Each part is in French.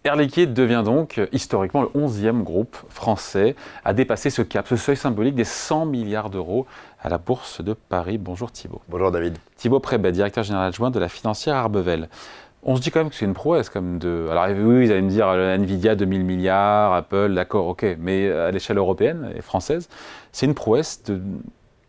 Air Liquide devient donc historiquement le 11e groupe français à dépasser ce cap, ce seuil symbolique des 100 milliards d'euros à la Bourse de Paris. Bonjour Thibault. Bonjour David. Thibault Prébet, directeur général adjoint de la financière Arbevel. On se dit quand même que c'est une prouesse comme de... Alors oui, vous allez me dire Nvidia 2000 milliards, Apple, d'accord, ok, mais à l'échelle européenne et française, c'est une prouesse de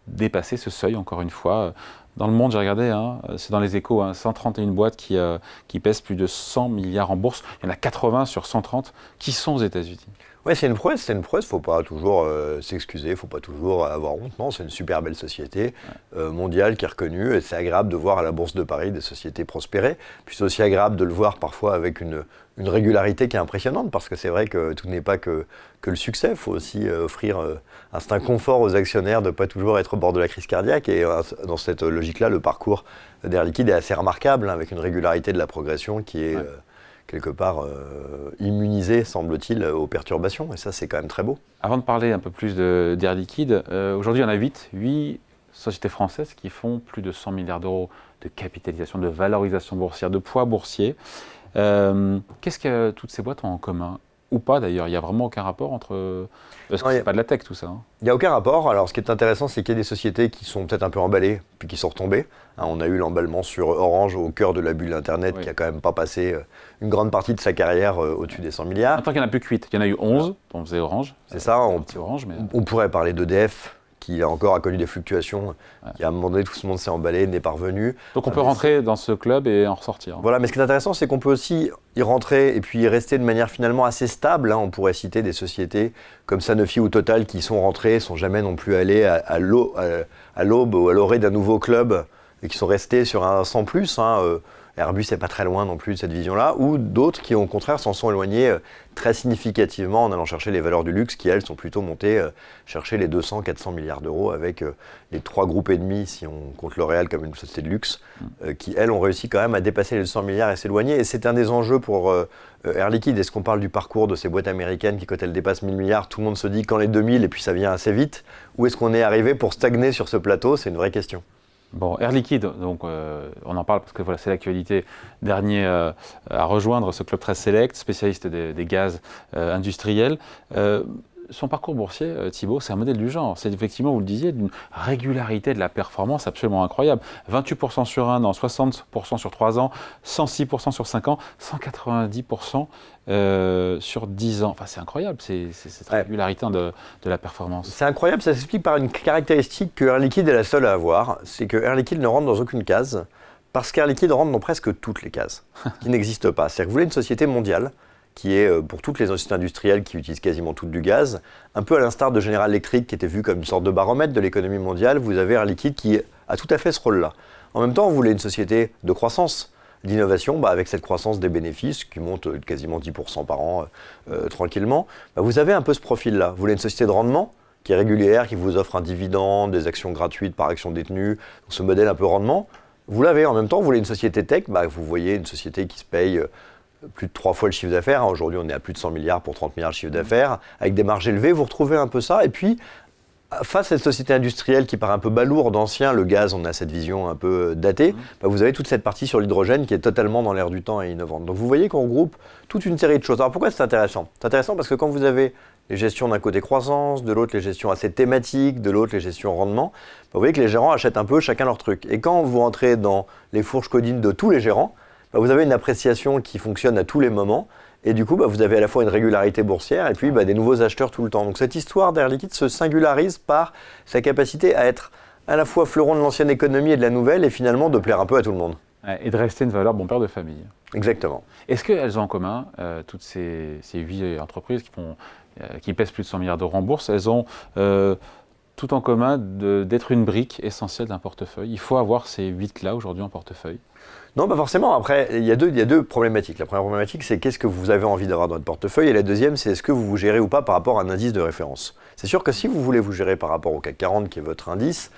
dépasser ce seuil encore une fois. Dans le monde, j'ai regardé, c'est dans les Échos, 131 boîtes qui pèsent plus de 100 milliards en bourse. Il y en a 80 sur 130 qui sont aux États-Unis. Oui, c'est une prouesse. Il ne faut pas toujours s'excuser, il ne faut pas toujours avoir honte. Non, c'est une super belle société mondiale qui est reconnue. Et c'est agréable de voir à la Bourse de Paris des sociétés prospérer. Puis c'est aussi agréable de le voir parfois avec une régularité qui est impressionnante, parce que c'est vrai que tout n'est pas que le succès. Il faut aussi offrir un certain confort aux actionnaires de ne pas toujours être au bord de la crise cardiaque. Et dans cette logique-là, le parcours d'Air Liquide est assez remarquable, avec une régularité de la progression qui est quelque part immunisée, semble-t-il, aux perturbations. Et ça, c'est quand même très beau. Avant de parler un peu plus d'Air Liquide, aujourd'hui, il y en a 8 sociétés françaises qui font plus de 100 milliards d'euros de capitalisation, de valorisation boursière, de poids boursier. Qu'est-ce que toutes ces boîtes ont en commun ? Ou pas d'ailleurs, il n'y a vraiment aucun rapport entre... Parce que ce n'est pas de la tech tout ça. Il n'y a aucun rapport. Alors ce qui est intéressant, c'est qu'il y a des sociétés qui sont peut-être un peu emballées, puis qui sont retombées. On a eu l'emballement sur Orange au cœur de la bulle Internet, qui n'a quand même pas passé une grande partie de sa carrière au-dessus des 100 milliards. Maintenant qu'il n'y en a plus que 8, il y en a eu 11, dont faisait Orange. C'est ça, Orange, mais... on pourrait parler d'EDF, qui encore a connu des fluctuations, qui à un moment donné, tout le monde s'est emballé, n'est pas revenu. Donc on peut rentrer dans ce club et en ressortir. Voilà, mais ce qui est intéressant, c'est qu'on peut aussi y rentrer et puis y rester de manière finalement assez stable. On pourrait citer des sociétés comme Sanofi ou Total qui sont rentrées, sont jamais non plus allées à l'aube ou à l'orée d'un nouveau club et qui sont restées sur un 100+. Airbus n'est pas très loin non plus de cette vision-là, ou d'autres qui au contraire s'en sont éloignés très significativement en allant chercher les valeurs du luxe qui elles sont plutôt montées chercher les 200-400 milliards d'euros avec les 3 groupes et demi si on compte L'Oréal comme une société de luxe qui elles ont réussi quand même à dépasser les 200 milliards et s'éloigner. Et c'est un des enjeux pour Air Liquide. Est-ce qu'on parle du parcours de ces boîtes américaines qui quand elles dépassent 1000 milliards, tout le monde se dit quand les 2000 et puis ça vient assez vite, ou est-ce qu'on est arrivé pour stagner sur ce plateau? C'est une vraie question. Bon, Air Liquide, donc on en parle parce que voilà, c'est l'actualité. Dernier à rejoindre ce club très select, spécialiste des gaz industriels. Son parcours boursier, Thibault, c'est un modèle du genre. C'est effectivement, vous le disiez, d'une régularité de la performance absolument incroyable. 28% sur 1 an, 60% sur 3 ans, 106% sur 5 ans, 190% sur 10 ans. Enfin, c'est incroyable, c'est cette régularité de la performance. C'est incroyable, ça s'explique par une caractéristique que Air Liquide est la seule à avoir. C'est que Air Liquide ne rentre dans aucune case, parce qu'Air Liquide rentre dans presque toutes les cases, qui n'existent pas. C'est-à-dire que vous voulez une société mondiale, qui est pour toutes les sociétés industrielles qui utilisent quasiment toutes du gaz, un peu à l'instar de General Electric qui était vu comme une sorte de baromètre de l'économie mondiale, vous avez Air Liquide qui a tout à fait ce rôle-là. En même temps, vous voulez une société de croissance, d'innovation, avec cette croissance des bénéfices qui monte quasiment 10% par an tranquillement, vous avez un peu ce profil-là. Vous voulez une société de rendement qui est régulière, qui vous offre un dividende, des actions gratuites par action détenue, donc ce modèle un peu rendement, vous l'avez. En même temps, vous voulez une société tech, vous voyez une société qui se paye plus de 3 fois le chiffre d'affaires. Aujourd'hui, on est à plus de 100 milliards pour 30 milliards de chiffre d'affaires. Avec des marges élevées, vous retrouvez un peu ça. Et puis, face à cette société industrielle qui paraît un peu balourde, ancien, le gaz, on a cette vision un peu datée, vous avez toute cette partie sur l'hydrogène qui est totalement dans l'air du temps et innovante. Donc vous voyez qu'on regroupe toute une série de choses. Alors pourquoi c'est intéressant ? C'est intéressant parce que quand vous avez les gestions d'un côté croissance, de l'autre les gestions assez thématiques, de l'autre les gestions rendement, vous voyez que les gérants achètent un peu chacun leur truc. Et quand vous entrez dans les fourches codines de tous les gérants, vous avez une appréciation qui fonctionne à tous les moments. Et du coup, vous avez à la fois une régularité boursière et puis des nouveaux acheteurs tout le temps. Donc cette histoire d'Air Liquide se singularise par sa capacité à être à la fois fleuron de l'ancienne économie et de la nouvelle et finalement de plaire un peu à tout le monde. Et de rester une valeur bon père de famille. Exactement. Est-ce qu'elles ont en commun, toutes ces 8 entreprises qui pèsent plus de 100 milliards d'euros en bourse, elles ont tout en commun d'être une brique essentielle d'un portefeuille? Il faut avoir ces 8-là aujourd'hui en portefeuille. Non, pas forcément. Après, il y a deux problématiques. La première problématique, c'est qu'est-ce que vous avez envie d'avoir dans votre portefeuille, et la deuxième, c'est est-ce que vous vous gérez ou pas par rapport à un indice de référence. C'est sûr que si vous voulez vous gérer par rapport au CAC 40, qui est votre indice,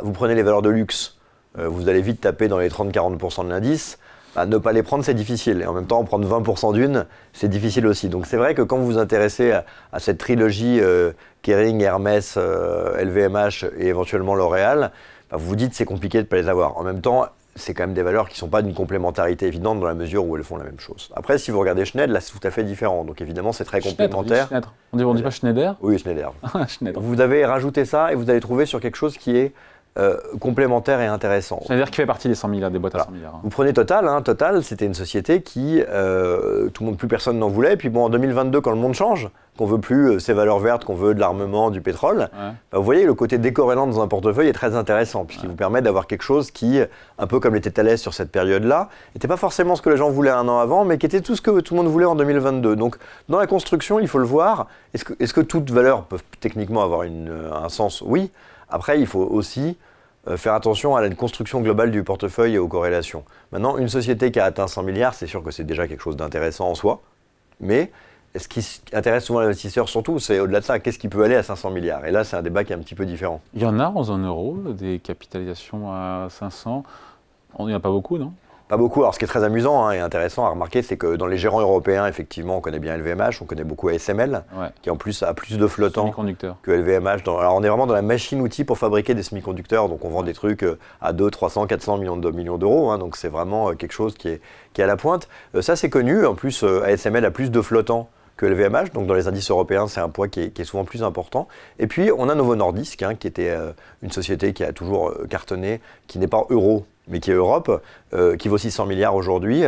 vous prenez les valeurs de luxe, vous allez vite taper dans les 30-40% de l'indice. Ne pas les prendre, c'est difficile. Et en même temps, prendre 20% d'une, c'est difficile aussi. Donc c'est vrai que quand vous vous intéressez à cette trilogie Kering, Hermès, LVMH et éventuellement L'Oréal, vous vous dites que c'est compliqué de ne pas les avoir. En même temps, c'est quand même des valeurs qui ne sont pas d'une complémentarité évidente dans la mesure où elles font la même chose. Après, si vous regardez Schneider, là, c'est tout à fait différent. Donc évidemment, c'est très complémentaire. On dit pas Schneider? Oui, Schneider. Schneider. Vous avez rajouté ça et vous allez trouver sur quelque chose qui est complémentaire et intéressant. Schneider qui fait partie des 100 milliards, des boîtes à 100 milliards. Vous prenez Total, Total, c'était une société qui, tout le monde, plus personne n'en voulait. Et puis bon, en 2022, quand le monde change, qu'on veut plus ces valeurs vertes, qu'on veut de l'armement, du pétrole, vous voyez, le côté décorrélant dans un portefeuille est très intéressant, puisqu'il vous permet d'avoir quelque chose qui, un peu comme l'était Thales sur cette période-là, n'était pas forcément ce que les gens voulaient un an avant, mais qui était tout ce que tout le monde voulait en 2022. Donc, dans la construction, il faut le voir. Est-ce que toutes valeurs peuvent techniquement avoir un sens? Oui. Après, il faut aussi faire attention à la construction globale du portefeuille et aux corrélations. Maintenant, une société qui a atteint 100 milliards, c'est sûr que c'est déjà quelque chose d'intéressant en soi, mais ce qui intéresse souvent l'investisseur surtout, c'est au-delà de ça, qu'est-ce qui peut aller à 500 milliards? Et là, c'est un débat qui est un petit peu différent. Il y en a en zone euro, des capitalisations à 500. Il n'y en a pas beaucoup, non? Pas beaucoup. Alors, ce qui est très amusant et intéressant à remarquer, c'est que dans les gérants européens, effectivement, on connaît bien LVMH, on connaît beaucoup ASML, qui en plus a plus de flottants que LVMH. Alors, on est vraiment dans la machine-outil pour fabriquer des semi-conducteurs. Donc, on vend des trucs à 200, 300, 400 millions d'euros. Donc, c'est vraiment quelque chose qui est à la pointe. Ça, c'est connu. En plus, ASML a plus de flottants que LVMH. Donc, dans les indices européens, c'est un poids qui est souvent plus important. Et puis, on a Novo Nordisk, qui était une société qui a toujours cartonné, qui n'est pas euro, mais qui est Europe, qui vaut 600 milliards aujourd'hui.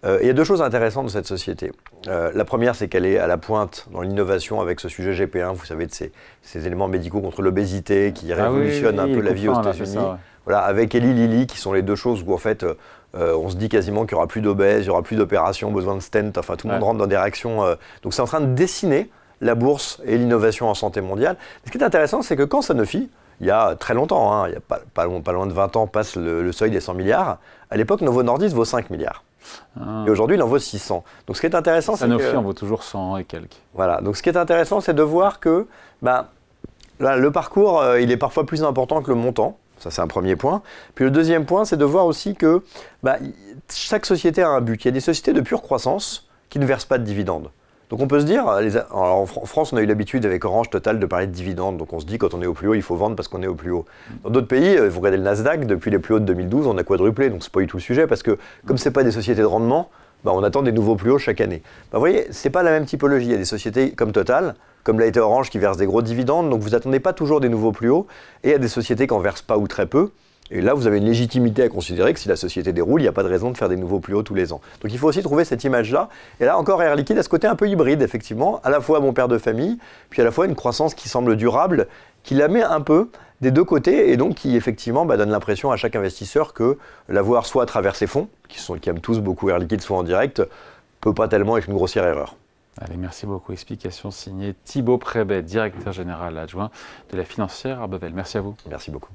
Il y a deux choses intéressantes de cette société. La première, c'est qu'elle est à la pointe dans l'innovation avec ce sujet GP1, vous savez, de ces éléments médicaux contre l'obésité qui révolutionnent un peu la vie aux États-Unis. Voilà, avec Eli Lilly, qui sont les deux choses où en fait, on se dit quasiment qu'il n'y aura plus d'obèses, il n'y aura plus d'opérations, besoin de stents, enfin tout le monde rentre dans des réactions. Donc c'est en train de dessiner la bourse et l'innovation en santé mondiale. Ce qui est intéressant, c'est que quand Sanofi, il y a très longtemps, il y a pas loin de 20 ans, passe le seuil des 100 milliards. À l'époque, Novo Nordisk vaut 5 milliards. Et aujourd'hui, il en vaut 600. Donc ce qui est intéressant, c'est que Sanofi en vaut toujours 100 et quelques. Voilà. Donc ce qui est intéressant, c'est de voir que là, le parcours, il est parfois plus important que le montant. Ça, c'est un premier point. Puis le deuxième point, c'est de voir aussi que chaque société a un but. Il y a des sociétés de pure croissance qui ne versent pas de dividendes. Donc on peut se dire, en France on a eu l'habitude avec Orange, Total de parler de dividendes, donc on se dit quand on est au plus haut il faut vendre parce qu'on est au plus haut. Dans d'autres pays, vous regardez le Nasdaq, depuis les plus hauts de 2012 on a quadruplé, donc c'est pas du tout le sujet parce que comme c'est pas des sociétés de rendement, on attend des nouveaux plus hauts chaque année. Vous voyez, c'est pas la même typologie, il y a des sociétés comme Total, comme l'a été Orange qui versent des gros dividendes, donc vous attendez pas toujours des nouveaux plus hauts, et il y a des sociétés qui en versent pas ou très peu. Et là, vous avez une légitimité à considérer que si la société déroule, il n'y a pas de raison de faire des nouveaux plus hauts tous les ans. Donc il faut aussi trouver cette image-là. Et là encore, Air Liquide a ce côté un peu hybride, effectivement, à la fois bon père de famille, puis à la fois une croissance qui semble durable, qui la met un peu des deux côtés, et donc qui effectivement donne l'impression à chaque investisseur que l'avoir soit à travers ses fonds, qui aiment tous beaucoup Air Liquide, soit en direct, peut pas tellement être une grossière erreur. Allez, merci beaucoup. Explication signée Thibaut Prébet, directeur général adjoint de la financière Arbevel. Merci à vous. Merci beaucoup.